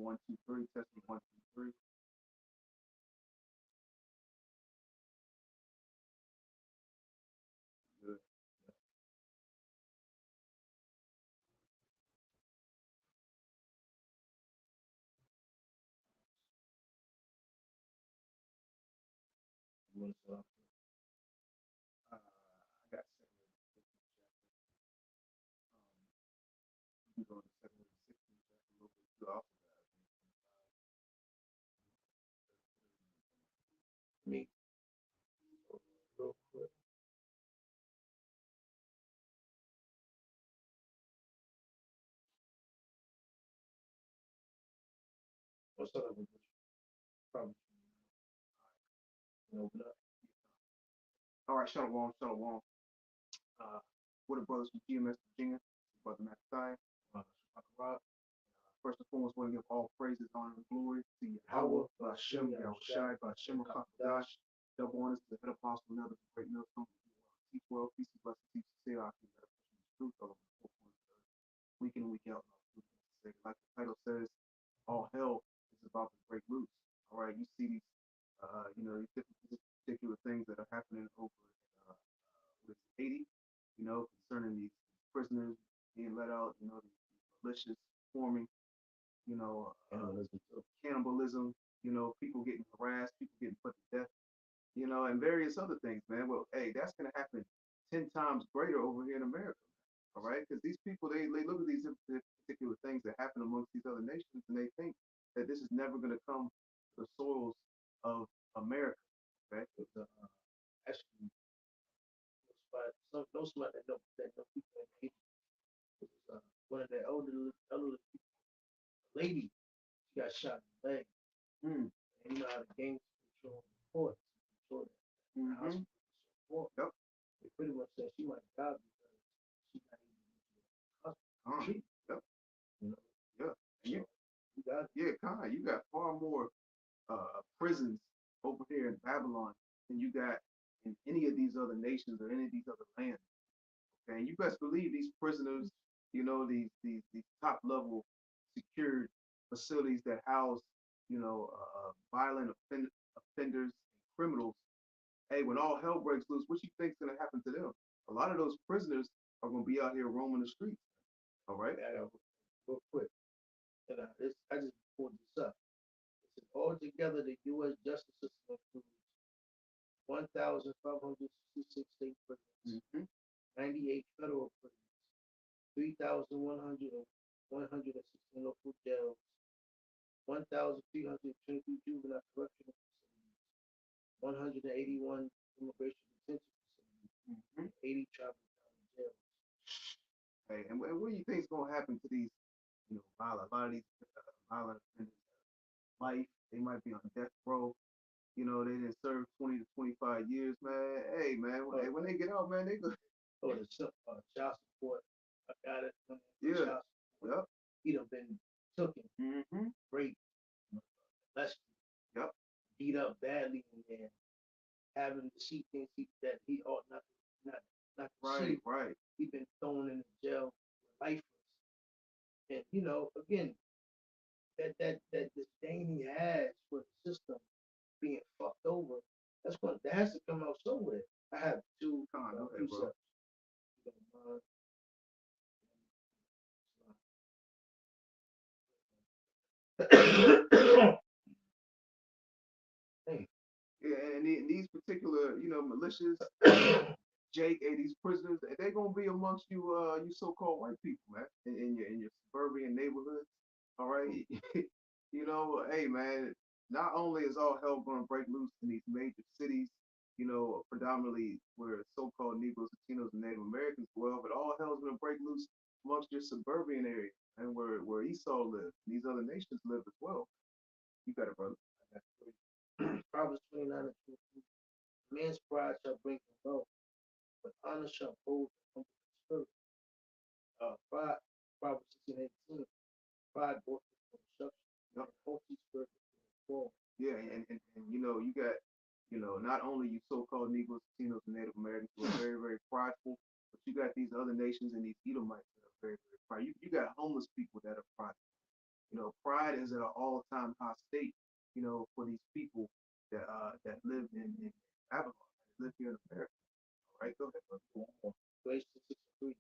One, two, three. Testing one, two, three. Good. You want to start off? I got second reading, 15th chapter. You can go to second reading, 16th chapter real quick. You also got me. Real quick. What's up with you? Probably open up. All right, Shalom, Shalom. What the brothers from GMS Virginia, Brother Matthew, Rob. First and foremost, want to give all praises, honor, and glory to Yahweh, Bashem, Yahushai, Bashem, Kakadash, double honors to the head apostle, and others, great millstone, teach well, peace and blessings, teach to say, I can better the truth, all over the forefront of the earth, week in and week out, like the title says, all hell is about to break loose. All right, you see these, these different particular things that are happening over with Haiti, concerning these prisoners being let out, these militias forming, cannibalism, people getting harassed, people getting put to death, and various other things, man. Well, hey, that's going to happen 10 times greater over here in America, all right? Because these people, they look at these particular things that happen amongst these other nations, and they think that this is never going to come to the soils of America, okay? Actually, no somebody that know people in Haiti. One of the elderly people, lady, she got shot in the leg. And you know how the gangs control the courts, control the house, and so forth. Yep. They pretty much said she might die because she got even yep. Yeah. So, you got far more prisons over here in Babylon than you got in any of these other nations or any of these other lands. Okay, and you best believe these prisoners, these top level secured facilities that house, violent offenders, criminals. Hey, when all hell breaks loose, what you think's gonna happen to them? A lot of those prisoners are gonna be out here roaming the streets. All right. Real quick, and I just pulled this up. It says altogether, the U.S. justice system includes 1,566 state prisons, 98 federal prisons, 3,116 local jails, 1,323 juvenile correctional facilities, 181 immigration detention facilities, 80 traffic county jails. Hey, and what do you think is going to happen to these, a lot of these violent offenders? Life, they might be on death row. They didn't serve 20 to 25 years, man. Hey, man, when they get out, man, they go. Oh, the child support. I got it. Yeah. Yep. He done been taken, raped, molested, yep, beat up badly, and having to see things that he ought not to see. Right. He been thrown in the jail lifeless, and again, that disdain he has for the system being fucked over, that has to come out somewhere. I have two precepts. Hey. Yeah, and these particular, militias, Jake, hey, these prisoners, they're gonna be amongst you, you so-called white people, man, in your suburban neighborhoods. All right, hey, man. Not only is all hell gonna break loose in these major cities, predominantly where so-called Negroes, Latinos, and Native Americans dwell, but all hell's gonna break loose amongst your suburban area and where Esau lives. These other nations live as well. You got it, brother. Proverbs 29 and 22. Man's pride shall bring him low, but honor shall hold the humble spirit. Pride, Proverbs 16 and 18. Pride brought from destruction, and haughty spirit before fall. Yeah, and you got, not only you so-called Negroes, Latinos, and Native Americans who are very, very prideful, but you got these other nations and these Edomites that are very, very prideful. You got homeless people that are prideful. Pride is at an all-time high state, for these people that live in Babylon, that live here in America. All right, go ahead, brother. Galatians 6:3.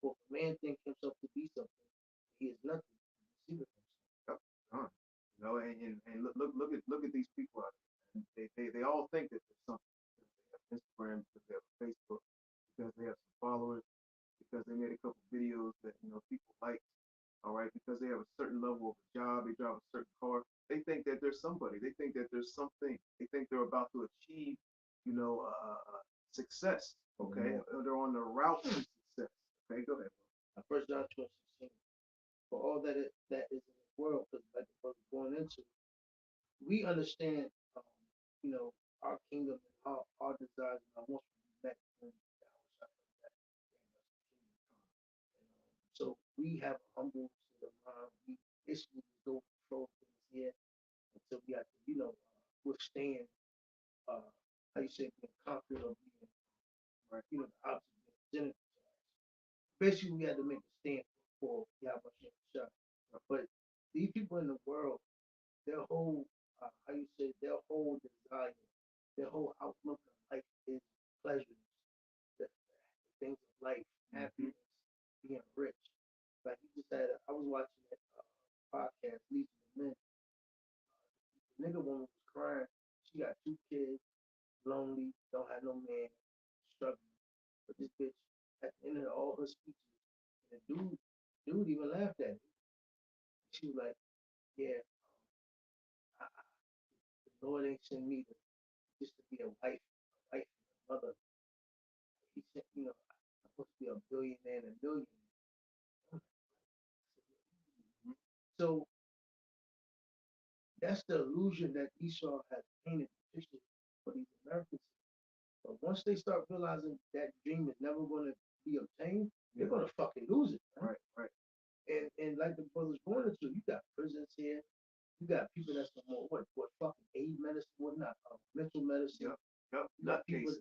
For if a man think himself to be something, he is nothing. He deceiveth Yep, done. And look at these people out there. They all think that there's something because they have Instagram, because they have Facebook, because they have some followers, because they made a couple videos that people like. All right, because they have a certain level of a job, they drive a certain car. They think that there's somebody. They think that there's something. They think they're about to achieve, you know, success. Okay, they're on the route to success. Okay, go ahead. First John 2:16. For all that is in the world, because like the brother going into, we understand, um, you know, our kingdom and our desires and our wants to be met when the hour shall come back. So we have a humble state of mind. We basically just don't control things here until we have to, withstand, uh, how you say, being conquered or being, right, the opposite being presented to us. Basically, we had to make a stand for Yahweh Shah. But these people in the world, their whole, how you say, their whole desire, their whole outlook on life is pleasures, the things of life, happiness, being rich. Like you just had, I was watching that podcast, Legion of Men. The nigga woman was crying. She got 2 kids, lonely, don't have no man, struggling. But this bitch, at the end of all her speeches, the dude even laughed at me. She was like, "Yeah, the Lord ain't sent me just to be a wife and a mother. He sent, I'm supposed to be a billionaire and a millionaire." So that's the illusion that Esau has painted the picture for these Americans. But once they start realizing that dream is never going to be obtained, they're going to fucking lose it. Right, right. And like the brothers going into, you got prisons here, you got people that's more what fucking aid medicine, what not mental medicine. Yep, yep. You got people.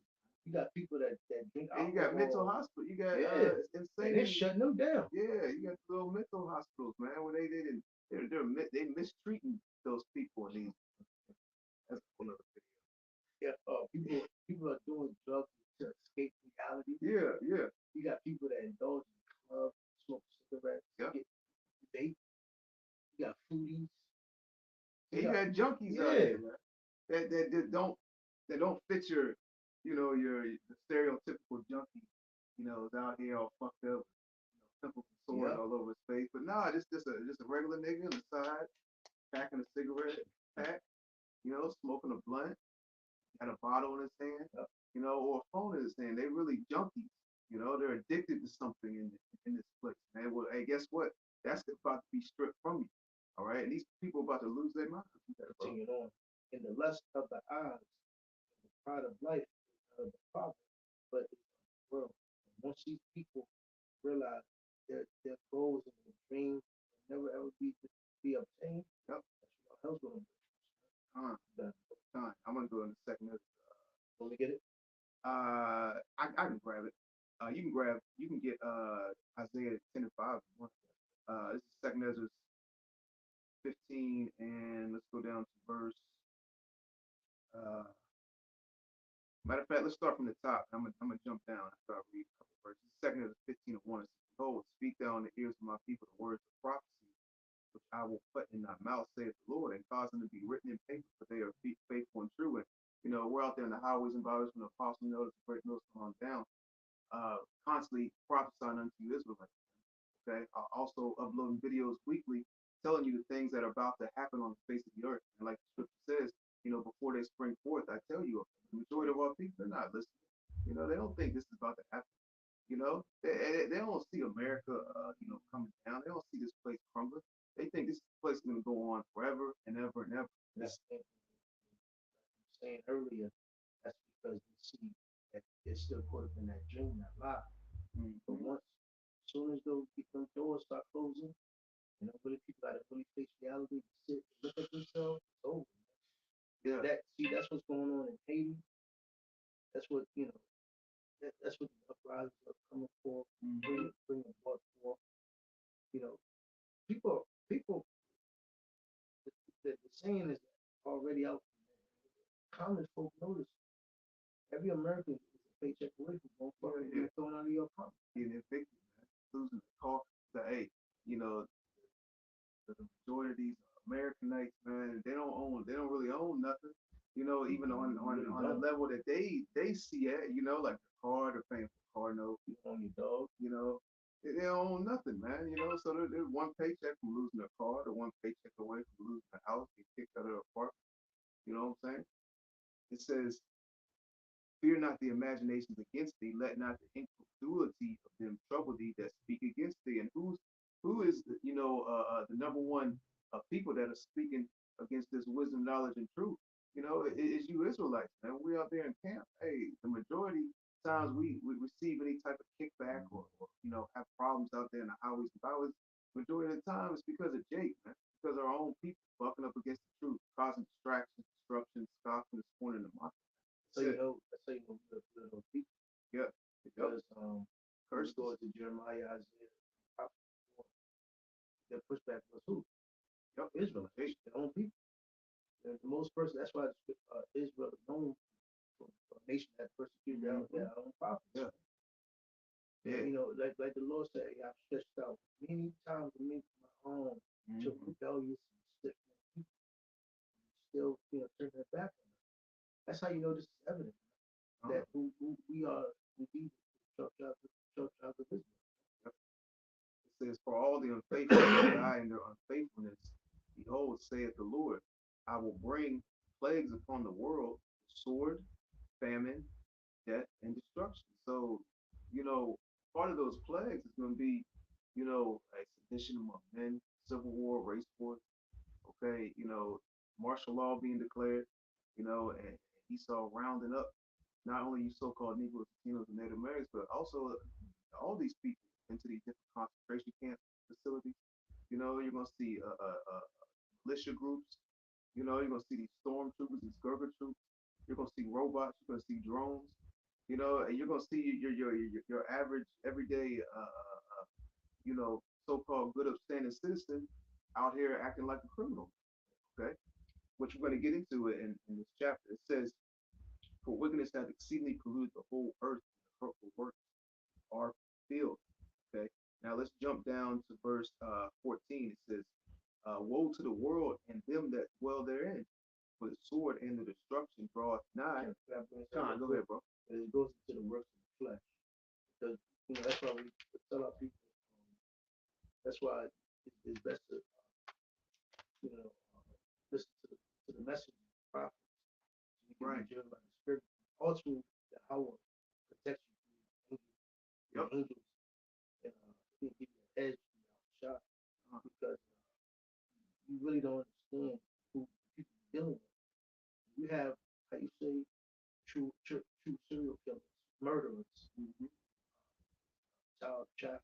You got people that drink And alcohol. you got mental hospital. You got insane. And they're shutting them down. Yeah, you got little mental hospitals, man, where they mistreating those people in these. That's a whole other video. Yeah, people are doing drugs to escape reality. Yeah, yeah. You got people that indulge in clubs, smoke cigarettes, get vape. You got foodies. You got junkies out here, man. That don't fit your the stereotypical junkie, is out here all fucked up, pimples and sores all over his face. But nah, just a regular nigga on the side, packing a cigarette pack, smoking a blunt, had a bottle in his hand, or a phone in his hand. They really junkies. They're addicted to something in this place, man. Well, hey, guess what? That's about to be stripped from you. All right, and these people about to lose their minds. Continue on. In the lust of the eyes, the pride of life is the problem, but it's the world. And once these people realize their goals and their dreams will never ever be obtained, yep, that's what hell's going to do. Time. I'm gonna go in the second. Let me get it. I can grab it. You can get Isaiah 10:5. This is second Ezra 15, and let's go down to verse. Uh, Matter of fact, let's start from the top. I'm gonna jump down after I read a couple verses. Second Ezra 15:1. It says, "Behold, speak thou in the ears of my people the words of prophecy, which I will put in thy mouth, saith the Lord, and cause them to be written in paper, for they are faithful and true." And we're out there in the highways and byways when the apostle notice, the great notice come on down, constantly prophesying unto you Israelites. Okay, also uploading videos weekly, telling you the things that are about to happen on the face of the earth. And like the scripture says, before they spring forth, I tell you, the majority of our people, they're not listening. They don't think this is about to happen. They don't see America, coming down. They don't see this place crumbling. They think this place is going to go on forever and ever and ever. That's like I'm saying earlier. That's because we see that they're still caught up in that dream, that lie. But once, as soon as those doors start closing, really people got to really face reality, sit, look at themselves, it's over. Yeah. That's what's going on in Haiti. That's what that's what the uprisings are coming for. Bring about for. People people won't fucking Yeah. get thrown out of your apartment. Getting evicted, man. Losing the car. So, hey, you know, the majority of these Americanites, man, they don't really own nothing. You know, even on the level that they see at, you know, like the car, they're paying for car note, You own your dog. you know, they don't own nothing, man. You know, so they're one paycheck from losing a car, they're one paycheck away from losing a house, get kicked out of their apartment. You know what I'm saying? It says, "Fear not the imaginations against thee; let not the incredulity of them trouble thee that speak against thee." And who is the, the number one people that are speaking against this wisdom, knowledge, and truth? You know, it's you Israelites, man. We out there in camp. Hey, the majority times we receive any type of kickback or have problems out there in the highways and byways. Majority of the time it's because of Jake, man. Because our own people bucking up against the truth, causing distractions, disruptions, scoffing, and scorning the mark. So you know, we're those people. Yeah. Because Curses. first go to Jeremiah, Isaiah, their pushback was who? Yep. Israelites, their own people. And the most person. That's why Israel is known for a nation that persecuted their own prophets. Yeah. Yeah. You know, like the Lord said, hey, I've stretched out many times to make my arm to rebellious and stiff-necked people. Still, turning their back on us. That's how you know this is evident. That who we are indeed the 12 tribes of Israel. It says, "For all the unfaithful shall die in their unfaithfulness. Behold, saith the Lord, I will bring plagues upon the world, sword, famine, death, and destruction." So, part of those plagues is going to be, a sedition among men, civil war, race wars, okay, martial law being declared, and Esau rounding up not only you so-called Negroes, Latinos, and Native Americans, but also all these people into these different concentration camp facilities. You're going to see militia groups. You're going to see these stormtroopers, these Gurkha troops. You're going to see robots. You're going to see drones. And you're going to see your average everyday so-called good upstanding citizen out here acting like a criminal. Okay, which we're going to get into it in this chapter. It says, "For wickedness hath exceedingly polluted the whole earth, and the hurtful works are filled." Okay, now let's jump down to verse 14. It says, "Woe to the world and them that dwell therein, for the sword and the destruction draweth nigh." John, go ahead, bro. It goes into the works of the flesh. Because that's why we tell our people. That's why it's best to listen to the message of the prophets. So you can be driven by the Spirit. Also, the Yahweh protects you through the angels. And he give you an edge from the shot. Because you really don't understand who people are dealing with. You have, how you say, true serial killers, murderers, child traffickers.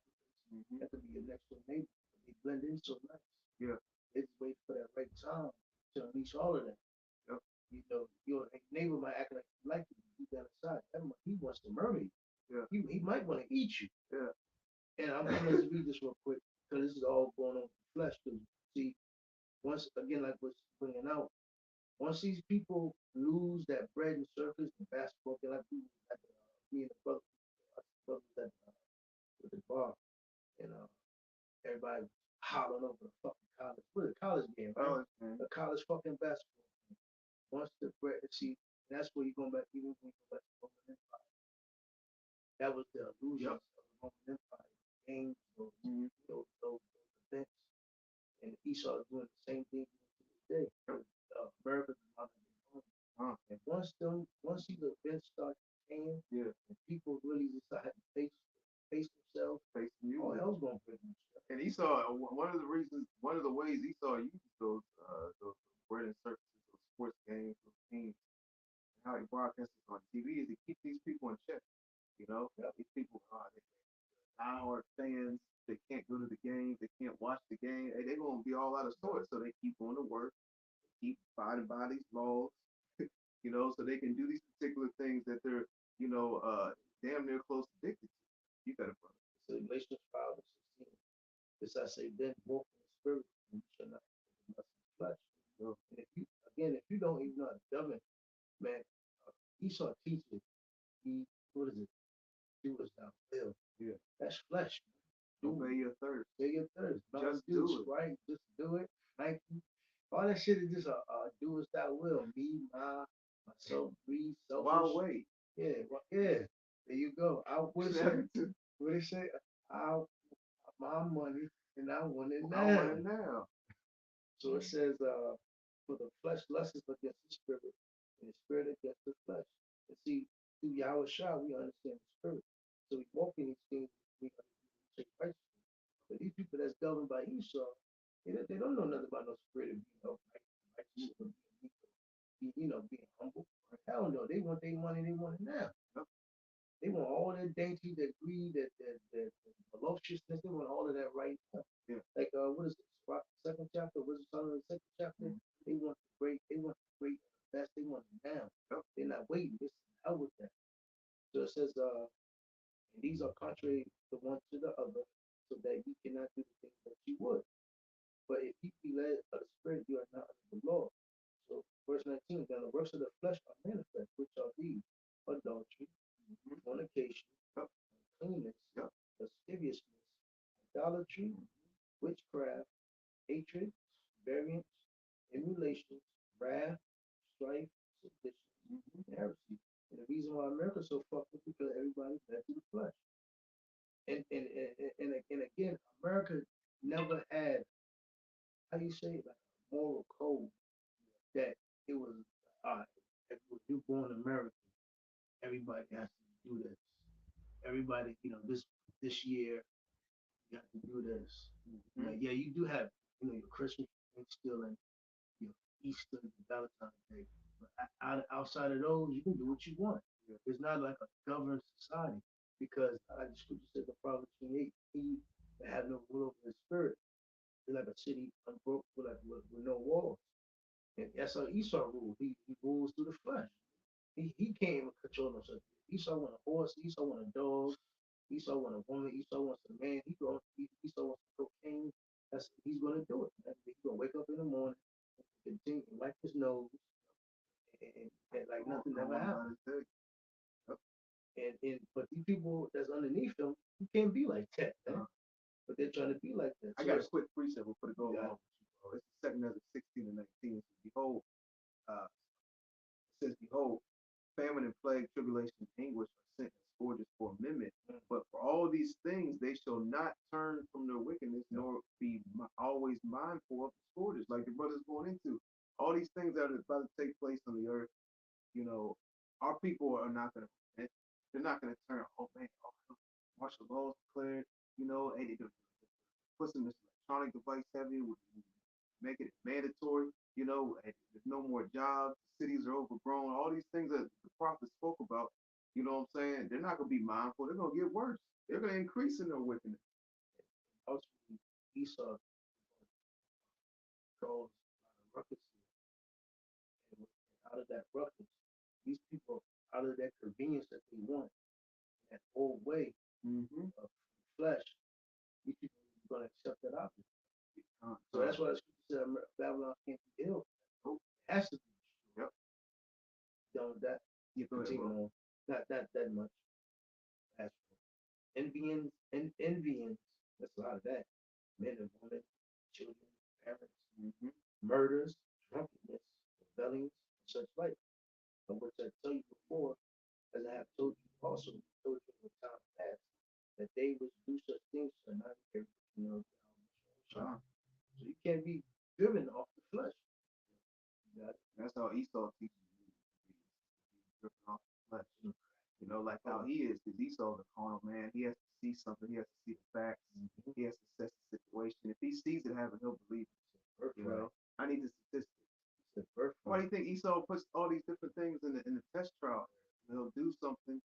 That could be your next door neighbor. They blend in so nice. Yeah. They just wait for that right time to unleash all of that. Yep. Your neighbor might act like you. You got aside. He wants to murder you. Yeah. He might want to eat you. Yeah. And I'm gonna just read this real quick because this is all going on with the flesh. Because see, once again, like what's bringing out, once these people lose that bread and circus and basketball, like me and the brothers at with the bar, and everybody hollering over the fucking college. What a college game, right? A college fucking basketball game. Once the bread, see, that's where you're going back, even when you go back to the Roman Empire. That was the illusions of the Roman Empire. Games, those events. And Esau is doing the same thing to this day. America's not home. And once these events start paying, and people really decide to face themselves, all hell's gonna break loose. And Esau, one of the ways Esau uses those bread and circuses, those sports games, those teams, and how he broadcasts on TV is to keep these people in check. These people are diehard fans. They can't go to the game. They can't watch the game. They're gonna be all out of sorts. So they keep going to work, keep abiding by these laws, so they can do these particular things that they're, damn near close addicted to. You got it, brother. So Galatians 5:16. This I say then, walk in the spirit, and you shall not fulfill the lust of the flesh. And if you don't even know how to govern, man, Esau teaches. What is it? do as thou will. Yeah. That's flesh. Do Obey your thirst. Say your thirst. Just do it. Right? Just do it. Nike. All that shit is just a do as thou will. Me, myself, breathe, Why selfish. wait? Yeah, well, yeah. There you go. I would say, what it say? I my money and I want it I want now. it now. So it says, for the flesh lusts against the spirit, and the spirit against the flesh. And see, through Yahweh Shah, we understand the spirit. So we walk in these things, we take righteousness. But these people that's governed by Esau, they don't know nothing about no spirit of righteousness or being humble. Hell no, they want their money, they want it now. They want all that dainty, that greed, that voluptuousness. They want all of that right now. Yeah. Like what is it? Second chapter. What's it called in the second chapter? They want the great. They want the great best. They want it now. They're not waiting. This is hell with that. So it says, and these are contrary the one to the other, so that you cannot do the things that you would. But if you be led of the Spirit, you are not under the law. So verse 19, now the works of the flesh are manifest, which are these: adultery, fornication, uncleanness, lasciviousness, idolatry, witchcraft, hatred, variance, emulations, wrath, strife, sedition, and heresy. And the reason why America's so fucked is because everybody's led to the flesh. And again, America never had, how do you say it, like a moral code that it was, if you born American, everybody has to do this. Everybody, this year you have to do this. Like, yeah, you do have, your Christmas Thanksgiving, your Easter, your Valentine's Day. But outside of those, you can do what you want. It's not like a governed society because, like the scripture said, the Proverbs 28, he that have no will over the spirit is like a city unbroken with no walls. And that's how Esau ruled. He rules through the flesh. He can't even control himself. Esau want a horse. Esau want a dog. Esau want a woman. Esau wants a man. Esau wants cocaine. He's gonna do it. He's gonna wake up in the morning, continue to wipe his nose, and like nothing ever happened. And but these people that's underneath him, you can't be like that, man. But they're trying to be like that. I got a quick precept before it goes on. It's the second Ezra 16 and 19. It says, behold, famine and plague, tribulation, and anguish are sent as scourges for a minute. But for all these things, they shall not turn from their wickedness, nor be always mindful of the scourges, like the brother's going into. All these things that are about to take place on the earth, our people are not going to, they're not going to turn, oh man, martial laws declared, hey, they put some electronic device heavy, make it mandatory, there's no more jobs, cities are overgrown, all these things that the prophet spoke about, you know what I'm saying? They're not going to be mindful, they're going to get worse. They're going to increase in their wickedness. Ultimately, Esau caused a lot of ruckus. And out of that ruckus, these people, out of that convenience that they want, that old way of flesh, these people are going to accept that option. So that's why the scripture said Babylon can't be ill. It has to be. Yep. That you continue on. Not that much. That's envyings, that's a lot of that. Men and women, children, parents, murders, drunkenness, rebellions, and such like. But which I tell you before, as I have told you also, told you in the time past, that they which do such things shall not inherit So you can't be driven off the flesh. That's how Esau teaches you to be driven off the flesh. Like how he is, because Esau's a carnal man. He has to see something. He has to see the facts. He has to assess the situation. If he sees it happen, he'll believe it. I need the statistics. Why do you think Esau puts all these different things in the test trial? He'll do something,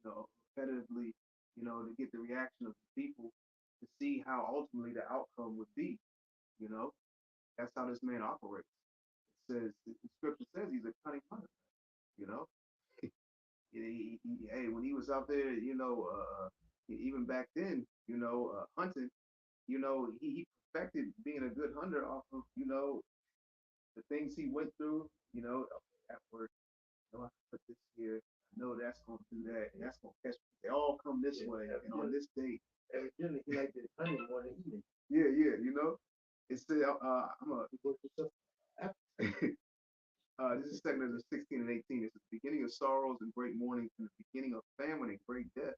repetitively, to get the reaction of the people to see how ultimately the outcome would be. That's how this man operates. It says the scripture says he's a cunning hunter. Hey, when he was out there, even back then, hunting, he perfected being a good hunter off of, the things he went through, at work, I put this here, I know that's gonna do that, and that's gonna catch me. They all come this Yeah, way and evidently. on this date. Evidently, he liked the honey more than eating. Yeah, yeah, you know. It said, I'm a, He worked himself up. this is Second Ezra 16 and 18. It's the beginning of sorrows and great mourning, and the beginning of famine and great death,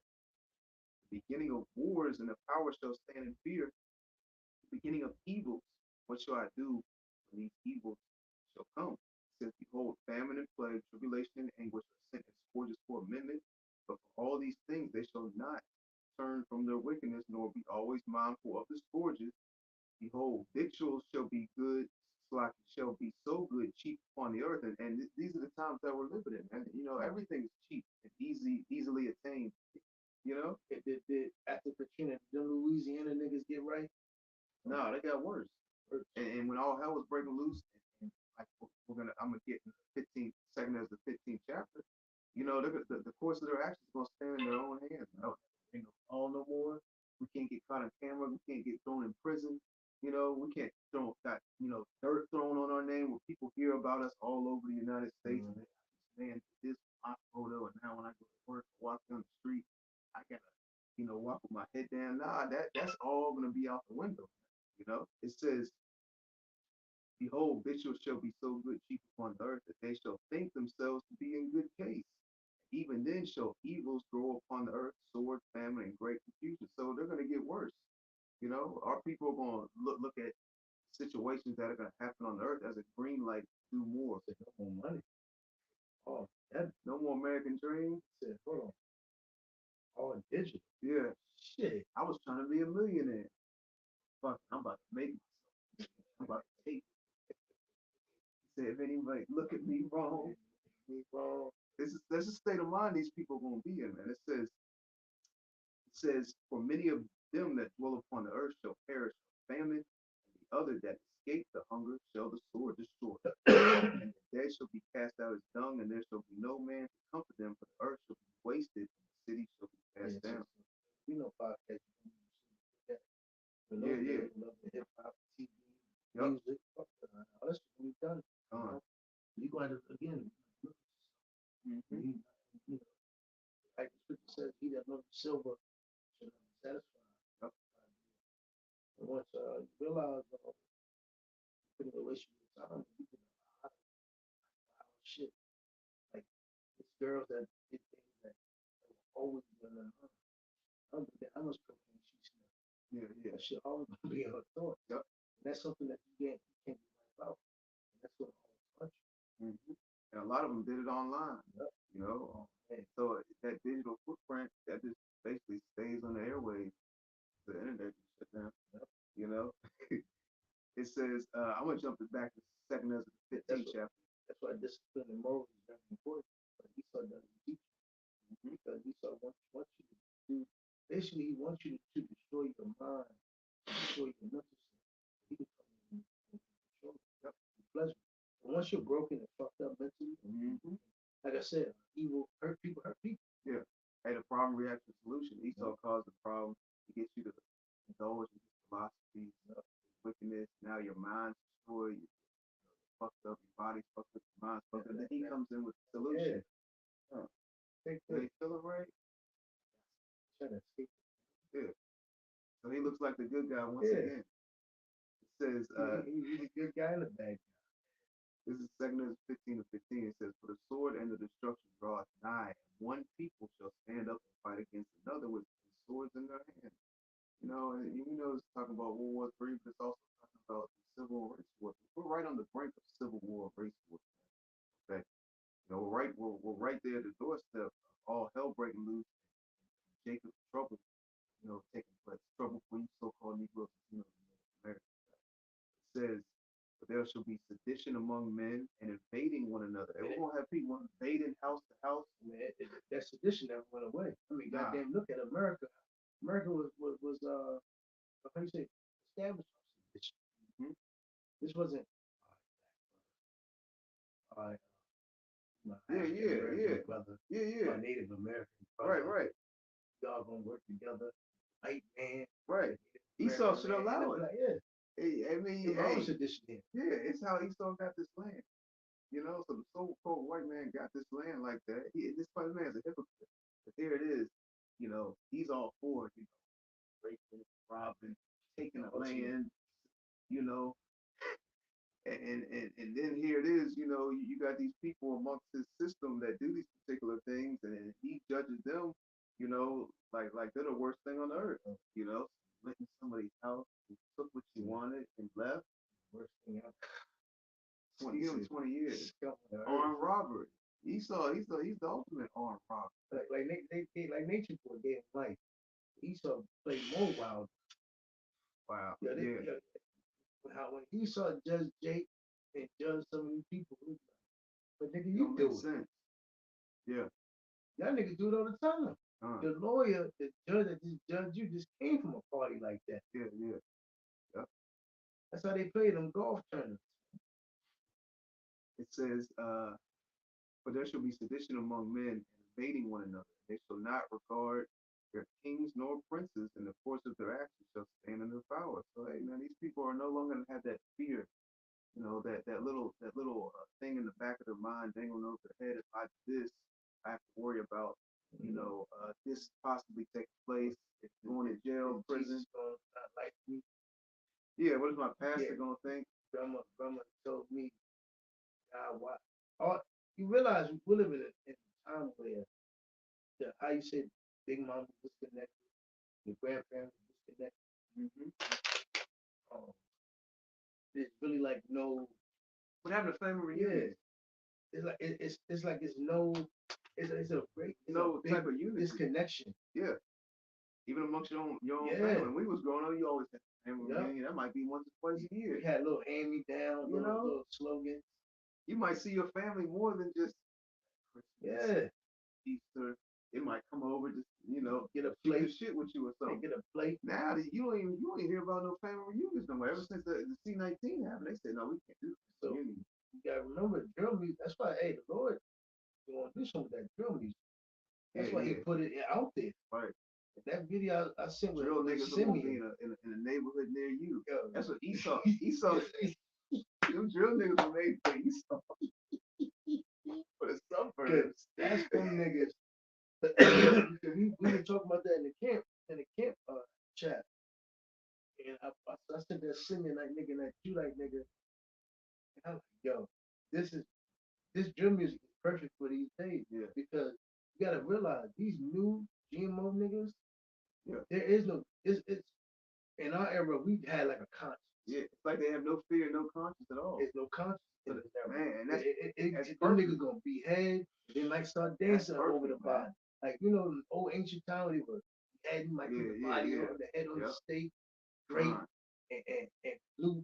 the beginning of wars, and the power shall stand in fear, the beginning of evils. What shall I do when these evils shall come? It says, behold, famine and plague, tribulation and anguish are sent as scourges for a minute, but for all these things they shall not turn from their wickedness, nor be always mindful of the scourges. Behold, victuals shall be good, slack shall be so good, cheap upon the earth. And these are the times that we're living in. And you know, everything is cheap and easily attained. You know? After Katrina, the Louisiana niggas get right? No, they got worse. And when all hell was breaking loose, and like I'm gonna get in the 15th second as the 15th chapter. You know, the course of their actions is gonna stand in their own hands. Ain't no all no more. We can't get caught on camera. We can't get thrown in prison. You know, we can't got dirt thrown on our name where people hear about us all over the United States. Mhm. Man, this my photo, and now when I go to work, walk down the street, I gotta walk with my head down. Nah, that's all gonna be out the window. You know, it says, behold, victuals shall be so good cheap upon the earth that they shall think themselves to be in good case. Even then shall evils grow upon the earth, sword, famine, and great confusion. So they're going to get worse. You know, our people are going to look at situations that are going to happen on the earth as a green light to do more. Said, no more money. Oh, that No more American dream. said, hold on. All digital. Yeah, Shit. I was trying to be a millionaire. Fuck, I'm about to make myself. I'm about to take it. He said, if anybody look at me wrong, this is the state of mind these people are going to be in, man. It says, for many of them that dwell upon the earth shall perish from famine, and the other that escape the hunger shall the sword destroy. And the dead shall be cast out as dung, and there shall be no man to comfort them, for the earth shall be wasted, and the city shall be cast down. We know podcast. Yeah, yeah. Love the hip hop, TV, Yup. music. Fuck that. All that's what we've done. You going to again? Mm-hmm. You know, like the scripture says, he that loves silver shall not be satisfied. Yup. And once you realize in a relationship with time, you can have a lot of shit. Like it's girls that did things that were always gonna learn. I don't think how much cocaine she smelled. Yeah, yeah. That shit always gonna be in her thoughts. Yup. And that's something that you can't be right about. And that's what always touch you. Mm-hmm. And a lot of them did it online. Yep. You know, so that digital footprint that just basically stays on the airwaves. The internet just shut down. Yep. You know, it says, I'm gonna jump it back to second as the 15th chapter. That's why discipline and morals is very important. But Esau doesn't teach you. Because Esau wants you to do, basically, he wants you to destroy your mind, destroy your mental state. He can come in and control you. Pleasure. And once you're broken and fucked up mentally, like I said, evil hurt people hurt people. Yeah. Hey, the problem reaction solution. Esau caused the problem to get you to indulge in his philosophies, wickedness. Now your mind's destroyed, you're fucked up, your body's fucked up, your mind's fucked up. Then he comes in with the solution. Take They feel it right? Try to escape. Yeah. So he looks like the good guy once Yeah. again. It says, he's a good guy and a bad guy. this is 2 Ezra 15 and 15. It says, for the sword and the destruction draweth nigh, and one people shall stand up and fight against another with swords in their hand. You know, and you know it's talking about World War III, but it's also talking about the civil race war. We're right on the brink of civil war, race war. Okay. You know, we're right there at the doorstep of all hell breaking loose, and Jacob's trouble, taking place. Trouble for you so-called Negroes, in America. It says, but there shall be sedition among men and invading one another. And we're gonna have people invading house to house. Man, that sedition never went away. I mean, Nah. goddamn, look at America. America was how you say, established on sedition. This wasn't all right, my African-American brother, my Native American brother. Right. Y'all gonna work together, white man. Right. Esau should allow it. Like, yeah. Hey, I mean, Sedition here. yeah, it's how Esau got this land. You know, so the so-called white man got this land like that. This white man's a hypocrite. But here it is. he's all for, raping, robbing, taking the land, you know, and then here it is, you got these people amongst his system that do these particular things, and he judges them, like they're the worst thing on earth, went in somebody's house, and took what you wanted and left. Worst thing ever. 20 years. Armed robbery. He's the ultimate armed robber. Like Nature Boy gave him life. Esau played more wild. Wow. Yeah, how when Esau judged Jake and judged some of these people, but nigga, you do it. Sense. Yeah. Y'all niggas do it all the time. The lawyer, the judge that just judged you just came from a party like that. Yeah. That's how they play them golf tournaments. It says, for there shall be sedition among men, invading one another. They shall not regard their kings nor princes, and the course of their actions shall stand in their power. So, hey, man, these people are no longer going to have that fear, that little thing in the back of their mind dangling over their head. If I do this, I have to worry about, this possibly taking place. If going to jail, prison. Not like me. Yeah, what is my pastor gonna think? Grandma told me, you realize we live in a time where how you said big mom was disconnected, your grandparents were disconnected. There's really like no. What happened to family reunion? It's like it's no. It's a great type of unity. Disconnection. Yeah. Even amongst your own family. When we was growing up, you always had family reunion. That might be once or twice a year. We had a little hand me down, little slogans. You might see your family more than just Christmas, Easter. It might come over, just get a plate, shit with you or something. Get a plate. Now you don't even hear about no family reunions no more. Ever since the C-19 happened, they said no, we can't do this. So you gotta remember drill music. That's why, the Lord gonna do something with that drill music. That's why He put it out there. Right. That video I sent with drill niggas are gonna be in a neighborhood near you. That's what Esau. Them drill niggas were made for Esau. For the suburbs. That's them niggas. we were talking about that in the camp chat. And I said that singing like nigga, that you like nigga. And I'm like, yo, this drill music is perfect for these days. Yeah. Because you gotta realize these new GMO niggas, there is no it's in our era we had like a conscience. Yeah, it's like they have no fear, no conscience at all. There's no conscience. Man, that's them niggas gonna behead, they might start dancing over the body. Like old ancient time they were beheading, might put the body on the head on the stake, grape and blue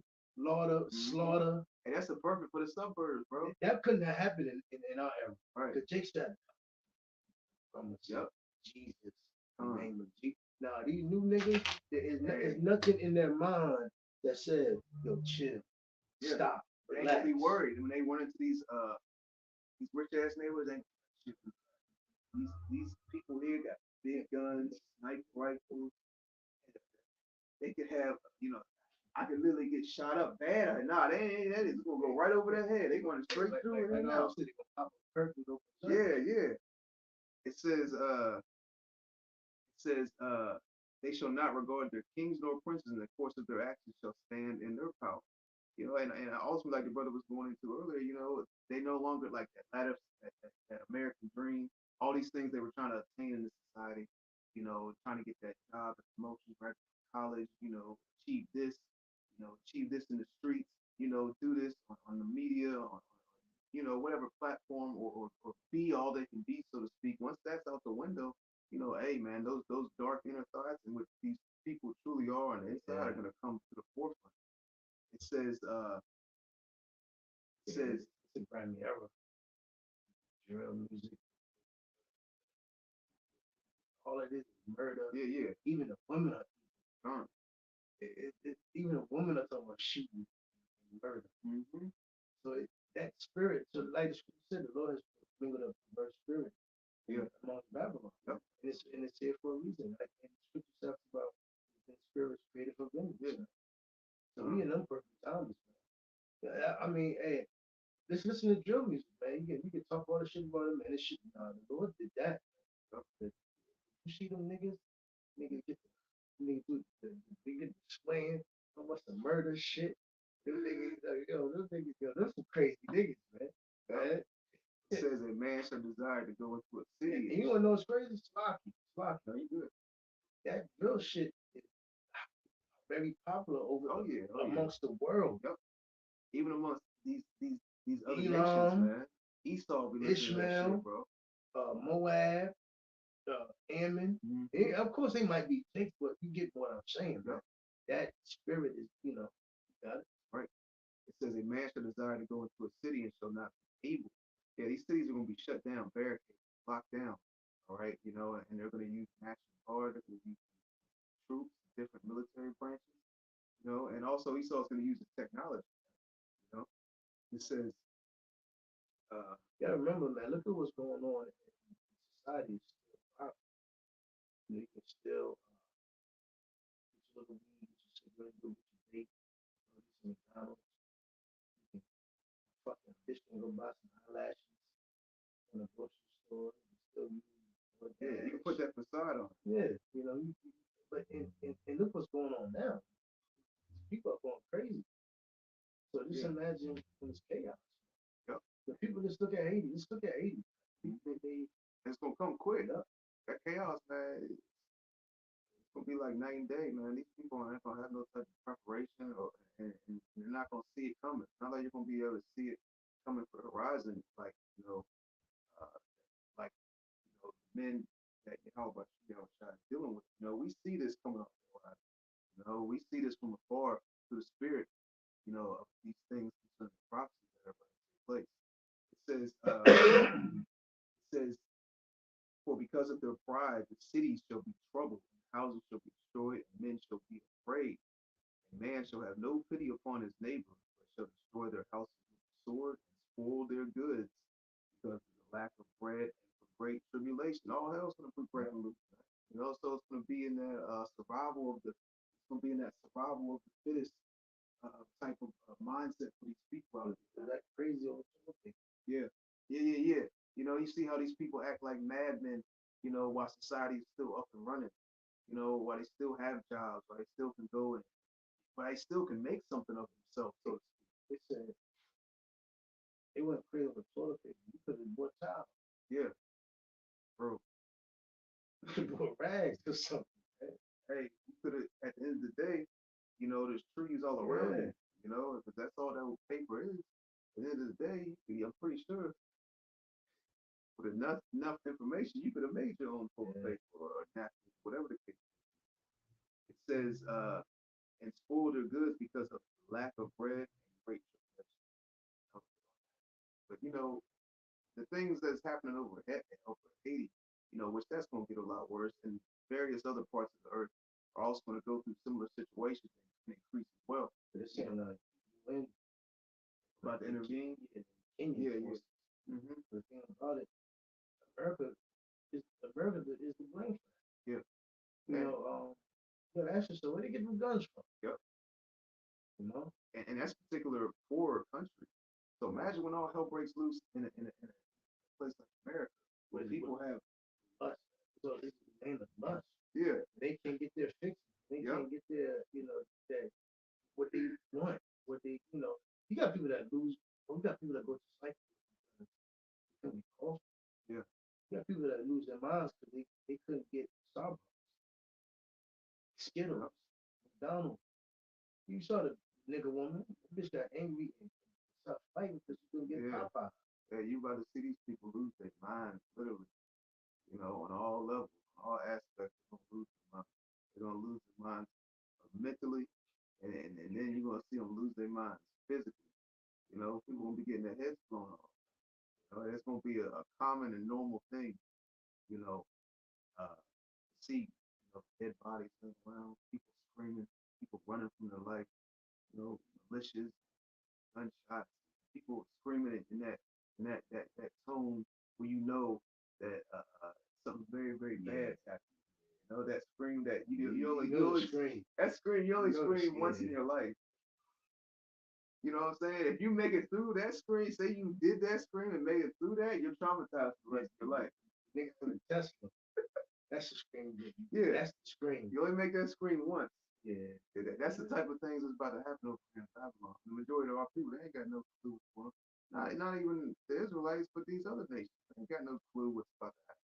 slaughter. And that's the perfect for the suburbs, bro. That couldn't have happened in our era. Right. Because Jake said, Jesus, in the name of Jesus. Now these new niggas, there's nothing in their mind that says, yo, chill, stop, relax. They ain't gonna be worried when they went into these rich ass neighborhoods. These people here got big guns, sniper rifles. They could have, I could literally get shot up bad. Nah, that is gonna go right over their head. They going straight through it now. Yeah. It says, they shall not regard their kings nor princes, and the course of their actions shall stand in their power. And also like the brother was going into earlier, they no longer like that American dream, all these things they were trying to obtain in this society, trying to get that job, that promotion, graduate college, achieve this in the streets, do this on the media, on whatever platform or be all they can be, so to speak. Once that's out the window, hey man, those dark inner thoughts and what these people truly are on the inside are gonna come to the forefront. It says it's a brand new era. Drill music. All it is murder. Yeah. Even the women are even the women are talking about shooting and murder. Mm-hmm. So that spirit, so like the scripture said, the Lord has brought a perverse spirit amongst Babylon. Yep. And it's here for a reason. Like and the scripture talks about the spirit created for vengeance. Yeah. So we in them perfect times, man. I mean, hey, let's listen to drill music, man. You can talk all the shit about it, man. The Lord did that. You see them niggas niggas get niggas do they get displaying how much the murder shit. Them niggas, them niggas, them some crazy niggas, man. Yep. It says a man shall desire to go into a city. And you wanna know what's crazy? Slocky, are you good? That real shit is very popular over amongst the world. Yep. Even amongst these other Elam, nations, man. Esau be listening to that Ishmael, shit, bro. Moab, Ammon. Mhm. Of course, they might be fakes, but you get what I'm saying, man. Yep. That spirit is, got it. Right. It says a man shall desire to go into a city and shall not be able. Yeah, these cities are gonna be shut down, barricaded, locked down. All right, and they're gonna use National Guard, they're gonna use troops, different military branches, and also Esau's gonna use the technology, you know. It says, You gotta remember, man, look at what's going on in society. It's still powerful. You can still get your little weed, get your cigarette, go get your vape, go get some McDonald's. You can fucking bitch can go buy some eyelashes in a grocery store and still use you can put that facade on. Yeah, but and look what's going on now. People are going crazy. So just imagine when it's chaos. Yep. The people just look at Haiti. Just look at Haiti. It's gonna come quick. That chaos, man. It's gonna be like night and day, man. These people aren't gonna have no type of preparation, and you're not gonna see it coming. Not like you're gonna be able to see it coming for the horizon, like uh, like men that Yahweh dealing with. We see this coming up the horizon. We see this from afar through the spirit. Of these things concerning the prophecies that are about to take place. It says, for because of their pride, the cities shall be troubled, and houses shall be destroyed, and men shall be afraid. A man shall have no pity upon his neighbor, but shall destroy their houses with the sword and spoil their goods because of the lack of bread and for great tribulation. All hell's going to be breaking loose. So it's going to be in that survival of the fittest type of mindset for these people out there. That crazy old thing. Yeah. You see how these people act like madmen, while society is still up and running, while they still have jobs, while they still can go and but they still can make something of themselves. So they said they went crazy with toilet paper. You could have bought towels. Yeah. Bro. You could have bought rags or something. Hey, you could have at the end of the day, there's trees all around you, because that's all that paper is. At the end of the day, I'm pretty sure with enough information, you could have made your own toilet paper or napkins, whatever the case. It says, and spoil their goods because of lack of bread and great tribulation. But the things that's happening over Haiti, which that's going to get a lot worse, and various other parts of the earth are also going to go through similar situations and increase as well. But it's saying when about to intervene. Yeah. Mm-hmm. The thing about it, America is the blame for that. Yeah. You gotta ask yourself where they get them guns from. Yep. And that's particular poor country. So imagine when all hell breaks loose in a place like America, where people have lust. So this is the name of lust. Yeah. They can't get their fix. They can't get their, that what they want. What they, you got people that lose. We got people that go to psych because be off. Yeah. You got people that lose their minds because they couldn't get Starbucks, Skittles, McDonald's. You saw the nigga woman. The bitch got angry and stopped fighting because she couldn't get Popeye. Yeah, you about to see these people lose their minds, literally. On all levels, all aspects, they're gonna lose their minds. They're gonna lose their minds mentally, and then you're gonna see them lose their minds physically. People gonna be getting their heads blown off. It's gonna be a common and normal thing. See, dead bodies laying around, people screaming, people running from their life. Militias, gunshots, people screaming in that tone where that something very, very bad is happening. That scream that you only scream. That scream you only scream once in your life. You know what I'm saying? If you make it through that scream, say you did that scream and made it through that, you're traumatized for the rest of your life. Niggas gonna test them. That's the scream. Yeah. That's the scream. You only make that scream once. Yeah. That's the type of things that's about to happen over here in Babylon. The majority of our people, they ain't got no clue what's going on. Not even the Israelites, but these other nations. They ain't got no clue what's about to happen.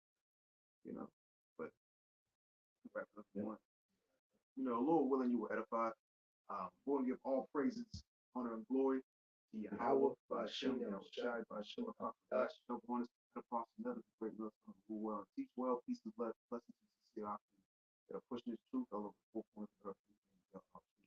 You know. But wrap it up in one. You know, Lord willing, you will edify. We're gonna give all praises, honor, and glory to Yahweh, Ba'ashem, Yahushai, Ba'ashem, Ba'ashem, upon us, across another great love who well, teach well, peace and blessings, and sincere options that are pushing this truth all over the four corners of the earth.